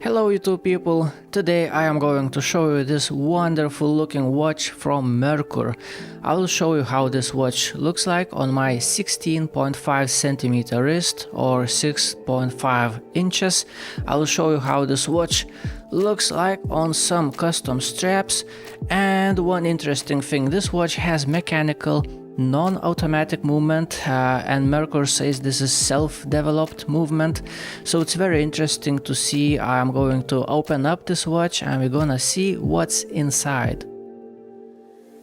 Hello YouTube people, today I am going to show you this wonderful looking watch from Merkur. I will show you how this watch looks like on my 16.5 centimeter wrist or 6.5 inches. I will show you how this watch looks like on some custom straps, and one interesting thing, this watch has mechanical non-automatic movement, and Merkur says this is self-developed movement, so it's very interesting to see. I'm going to open up this watch and we're gonna see what's inside.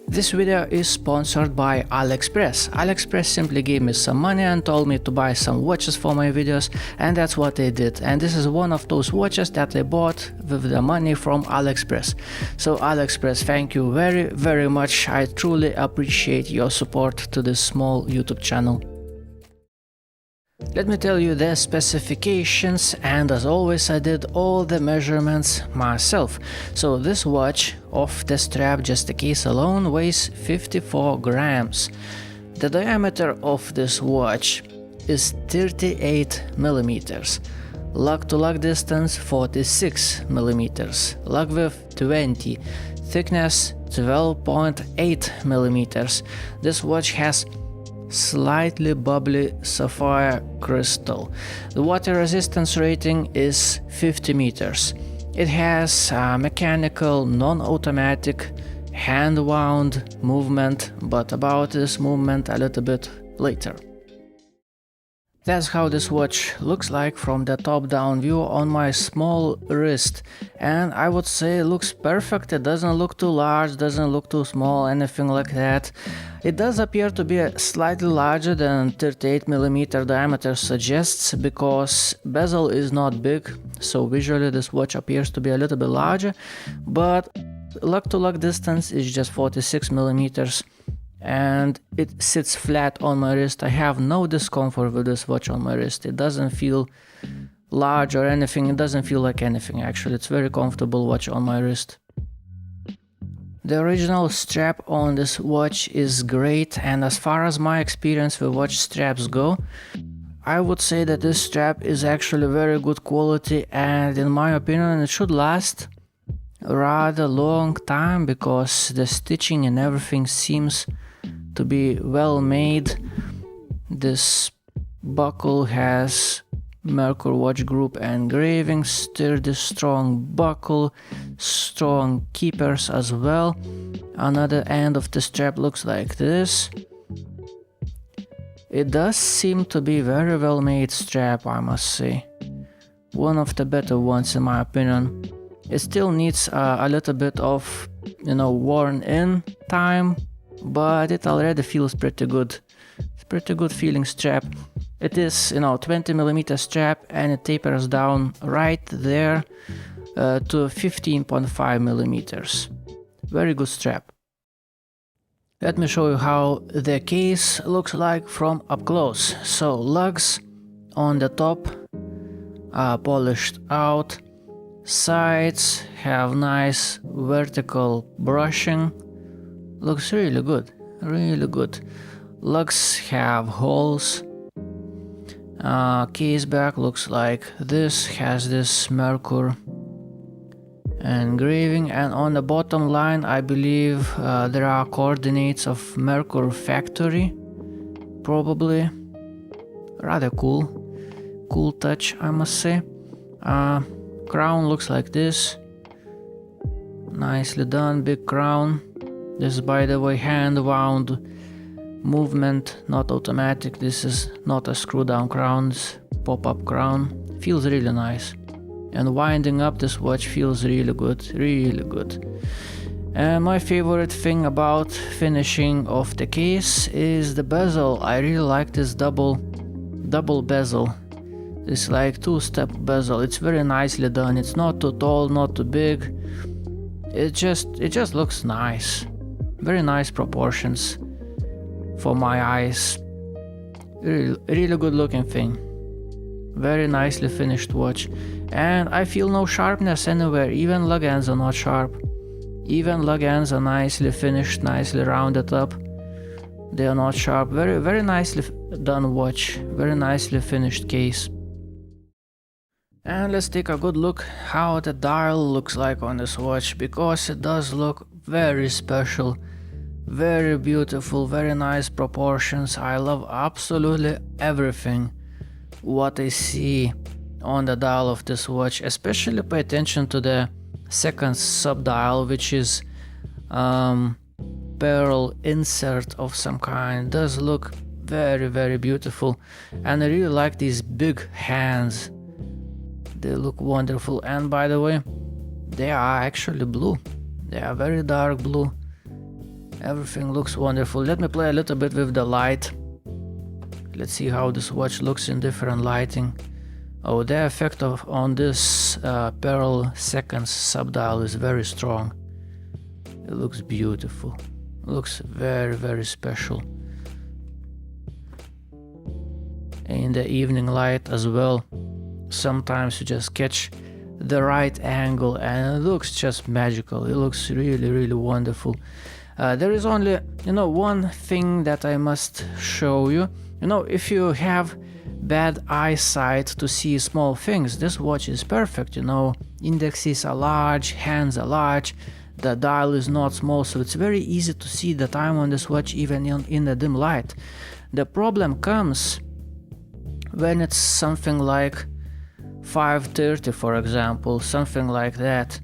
This video is sponsored by AliExpress. AliExpress simply gave me some money and told me to buy some watches for my videos, and that's what they did. And this is one of those watches that I bought with the money from AliExpress. So AliExpress, thank you very much. I truly appreciate your support to this small YouTube channel. Let me tell you the specifications, and as always I did all the measurements myself. So this watch, off the strap, just the case alone, weighs 54 grams. The diameter of this watch is 38 millimeters. Lug to lug distance 46 millimeters. Lug width 20. Thickness 12.8 millimeters. This watch has slightly bubbly sapphire crystal. The water resistance rating is 50 meters. It has mechanical non-automatic hand-wound movement, but about this movement a little bit later. That's how this watch looks like from the top-down view on my small wrist, and I would say it looks perfect. It doesn't look too large, doesn't look too small, anything like that. It does appear to be slightly larger than 38 millimeter diameter suggests, because bezel is not big, so visually this watch appears to be a little bit larger, but lug to lug distance is just 46 millimeters. And it sits flat on my wrist. I have no discomfort with this watch on my wrist. It doesn't feel large or anything. It doesn't feel like anything, actually. It's very comfortable watch on my wrist. The original strap on this watch is great, and as far as my experience with watch straps go, I would say that this strap is actually very good quality, and in my opinion it should last a rather long time, because the stitching and everything seems to be well made. This buckle has Merkur Watch Group engraving, sturdy strong buckle, strong keepers as well. Another end of the strap looks like this. It does seem to be very well made strap, I must say. One of the better ones in my opinion. It still needs a little bit of, worn in time, but it already feels pretty good. It's pretty good feeling strap. It is, 20 millimeter strap, and it tapers down right there to 15.5 millimeters. Very good strap. Let me show you how the case looks like from up close. So lugs on the top are polished out. Sides have nice vertical brushing. Looks really good, really good. Lugs have holes. Case back looks like this, has this Merkur engraving, and on the bottom line I believe there are coordinates of Merkur factory, probably. Rather cool touch, I must say. Crown looks like this, nicely done, big crown. This is, by the way, hand wound movement, not automatic. This is not a screw down crown, it's pop-up crown. Feels really nice, and winding up this watch feels really good, really good. And my favorite thing about finishing of the case is the bezel. I really like this double bezel. It's like two-step bezel. It's very nicely done. It's not too tall, not too big. It just looks nice. Very nice proportions for my eyes. Really good looking thing. Very nicely finished watch. And I feel no sharpness anywhere. Even lug ends are not sharp. Even lug ends are nicely finished, nicely rounded up. They are not sharp. Very nicely done watch. Very nicely finished case. And let's take a good look how the dial looks like on this watch, because it does look very special, very beautiful, very nice proportions. I love absolutely everything what I see on the dial of this watch. Especially pay attention to the second sub-dial, which is Perl insert of some kind. It does look very beautiful, and I really like these big hands. They look wonderful, and by the way, they are actually blue. They are very dark blue. Everything looks wonderful. Let me play a little bit with the light. Let's see how this watch looks in different lighting. Oh, the effect on this Perl second sub-dial is very strong. It looks beautiful. It looks very special. In the evening light as well, sometimes you just catch the right angle and it looks just magical. It looks really wonderful. There is only, one thing that I must show you. If you have bad eyesight to see small things, this watch is perfect. Indexes are large, hands are large, the dial is not small, so it's very easy to see the time on this watch even in the dim light. The problem comes when it's something like 5:30, for example, something like that.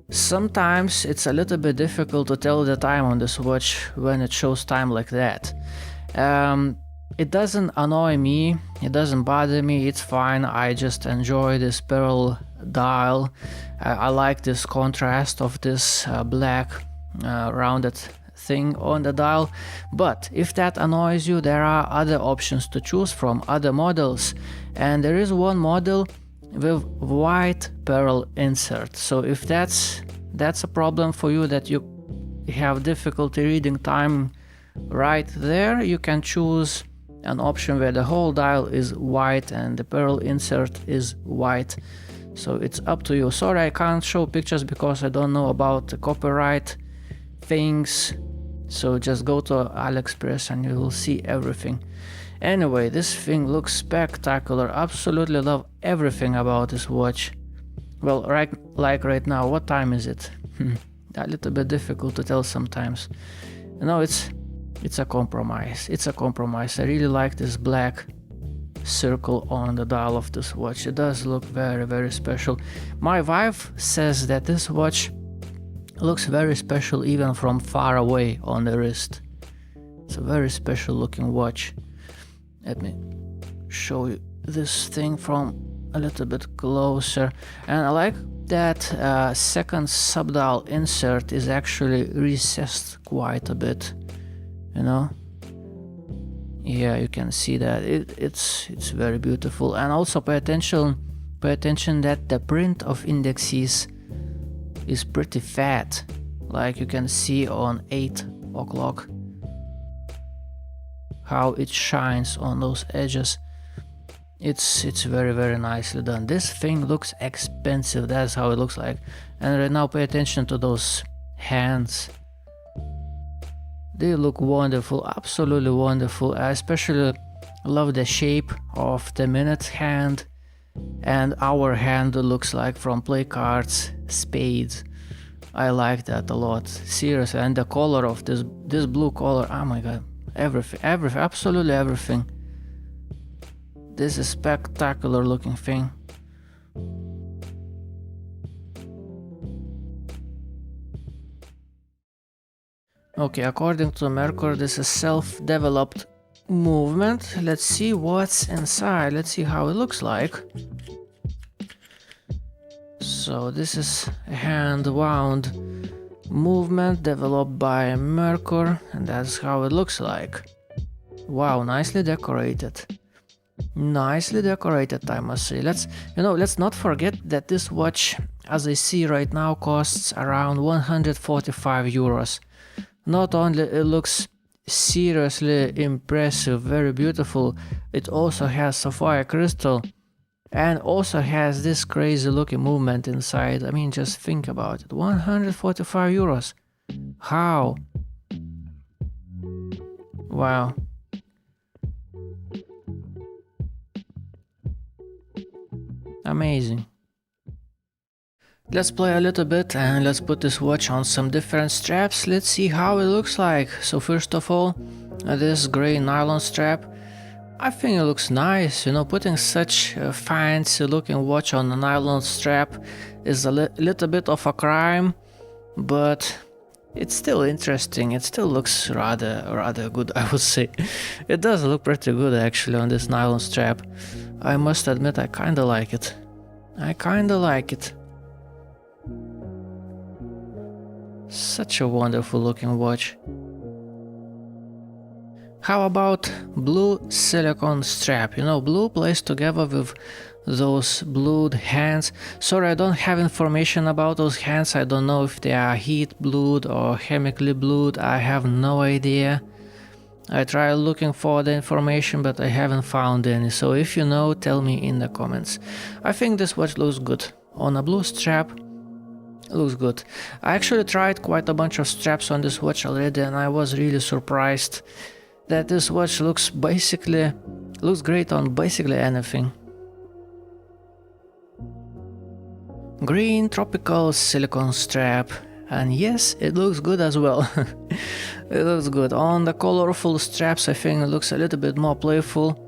Sometimes it's a little bit difficult to tell the time on this watch when it shows time like that. It doesn't annoy me, it doesn't bother me, it's fine. I just enjoy this Perl dial. I like this contrast of this black rounded thing on the dial. But if that annoys you, there are other options to choose from, other models. And there is one model with white Perl insert. So if that's a problem for you, that you have difficulty reading time right there, you can choose an option where the whole dial is white and the Perl insert is white. So it's up to you. Sorry, I can't show pictures because I don't know about the copyright things. So just go to AliExpress and you will see everything. Anyway, this thing looks spectacular. Absolutely love everything about this watch. Well, like right now, what time is it? A little bit difficult to tell sometimes. It's a compromise. It's a compromise. I really like this black circle on the dial of this watch. It does look very special. My wife says that this watch looks very special even from far away on the wrist. It's a very special looking watch. Let me show you this thing from a little bit closer. And I like that second sub-dial insert is actually recessed quite a bit. Yeah, you can see that it's very beautiful. And also pay attention that the print of indexes is pretty fat, like you can see on 8 o'clock how it shines on those edges. It's very nicely done. This thing looks expensive, that's how it looks like. And right now pay attention to those hands. They look wonderful, absolutely wonderful. I especially love the shape of the minute hand, and our hand looks like from play cards, spades. I like that a lot, seriously. And the color of this blue color, oh my god, everything, absolutely everything. This is a spectacular looking thing. Okay, according to Merkur, this is self-developed movement. Let's see what's inside. Let's see how it looks like. So this is a hand wound movement developed by Merkur, and that's how it looks like. Wow, nicely decorated. Nicely decorated, I must say. Let's not forget that this watch, as I see right now, costs around 145 euros. Not only it looks seriously impressive, very beautiful, it also has sapphire crystal and also has this crazy looking movement inside. I mean, just think about it. 145 euros. How? Wow. Amazing. Let's play a little bit and let's put this watch on some different straps. Let's see how it looks like. So first of all, this gray nylon strap. I think it looks nice, you know, putting such a fancy looking watch on a nylon strap is a little bit of a crime, but it's still interesting. It still looks rather good, I would say. It does look pretty good actually on this nylon strap. I must admit I kinda like it. I kinda like it. Such a wonderful looking watch. How about blue silicone strap? You know, blue plays together with those blued hands. Sorry, I don't have information about those hands. I don't know if they are heat blued or chemically blued. I have no idea. I tried looking for the information, but I haven't found any. So if you know, tell me in the comments. I think this watch looks good. On a blue strap, looks good. I actually tried quite a bunch of straps on this watch already, and I was really surprised that this watch looks great on basically anything. Green tropical silicone strap, and yes, it looks good as well. It looks good. On the colorful straps, I think it looks a little bit more playful.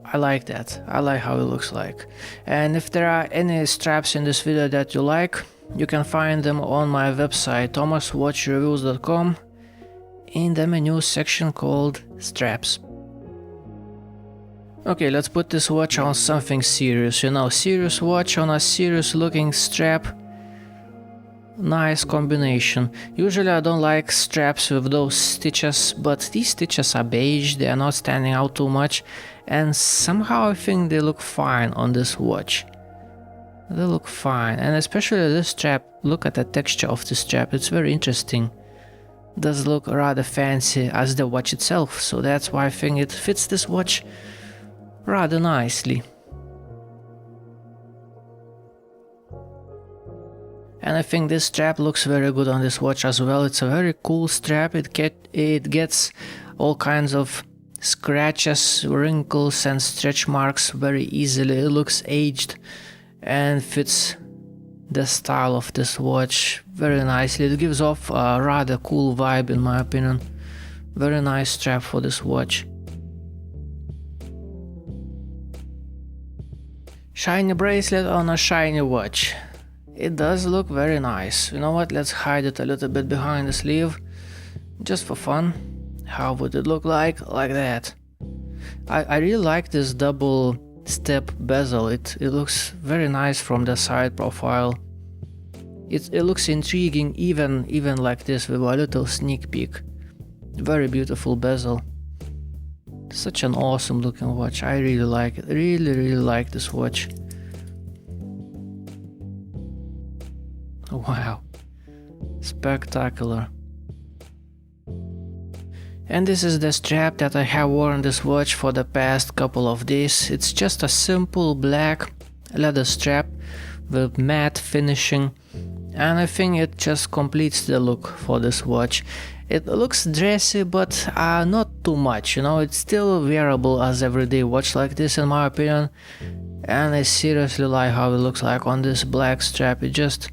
I like that. I like how it looks like. And if there are any straps in this video that you like, you can find them on my website thomaswatchreviews.com in the menu section called straps. Okay, let's put this watch on something serious, you know, serious watch on a serious looking strap. Nice combination. Usually I don't like straps with those stitches, but these stitches are beige, they are not standing out too much, and somehow I think they look fine on this watch. They look fine, and especially this strap. Look at the texture of the strap, it's very interesting. Does look rather fancy as the watch itself, so that's why I think it fits this watch rather nicely. And I think this strap looks very good on this watch as well. It's a very cool strap. It gets all kinds of scratches, wrinkles and stretch marks very easily. It looks aged and fits the style of this watch very nicely. It gives off a rather cool vibe in my opinion. Very nice strap for this watch. Shiny bracelet on a shiny watch. It does look very nice. You know what, let's hide it a little bit behind the sleeve, just for fun. How would it look like that? I really like this double step bezel. It looks very nice from the side profile. It looks intriguing even like this with a little sneak peek. Very beautiful bezel. Such an awesome looking watch. I really like it. Really like this watch. Wow, spectacular. And this is the strap that I have worn this watch for the past couple of days. It's just a simple black leather strap with matte finishing, and I think it just completes the look for this watch. It looks dressy, but not too much, you know, it's still wearable as everyday watch like this in my opinion, and I seriously like how it looks like on this black strap. It just,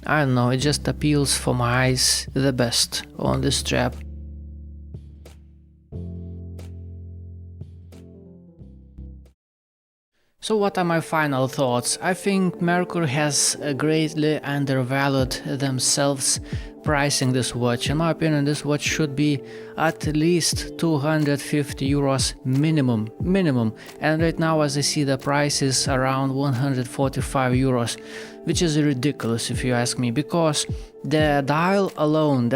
I don't know, it just appeals for my eyes the best on this strap. So what are my final thoughts? I think Merkur has greatly undervalued themselves pricing this watch. In my opinion, this watch should be at least 250 euros minimum. And right now, as I see, the price is around 145 euros, which is ridiculous if you ask me, because the dial alone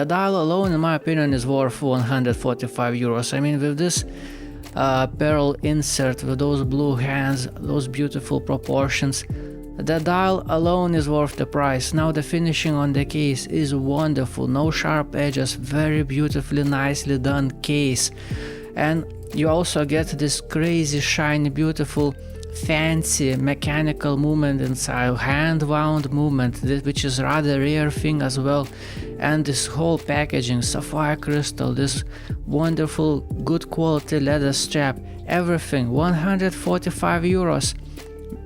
in my opinion is worth 145 euros. I mean, with this Perl insert with those blue hands, those beautiful proportions, the dial alone is worth the price. Now the finishing on the case is wonderful, no sharp edges, very beautifully nicely done case, and you also get this crazy shiny beautiful fancy mechanical movement inside, hand wound movement, which is rather rare thing as well. And this whole packaging, sapphire crystal, this wonderful good quality leather strap, everything 145 euros.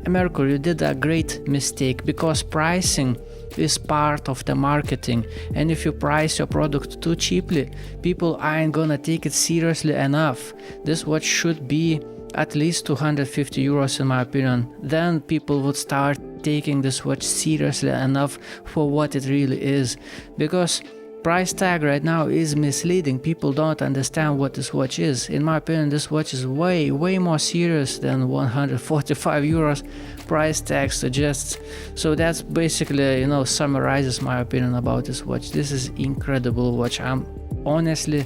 Merkur, you did a great mistake, because pricing is part of the marketing, and if you price your product too cheaply, people aren't gonna take it seriously enough. This watch should be at least 250 euros in my opinion. Then people would start taking this watch seriously enough for what it really is, because price tag right now is misleading. People don't understand what this watch is. In my opinion, this watch is way more serious than 145 euros price tag suggests. So that's basically, you know, summarizes my opinion about this watch. This is incredible watch. I'm honestly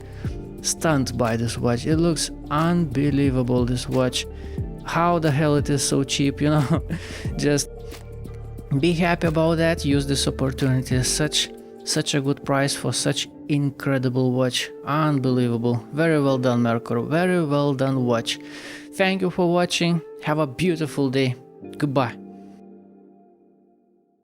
stunned by this watch. It looks unbelievable, this watch. How the hell it is so cheap, you know? Just be happy about that. Use this opportunity. Such a good price for such incredible watch. Unbelievable. Very well done, Merkur. Very well done watch. Thank you for watching. Have a beautiful day. Goodbye.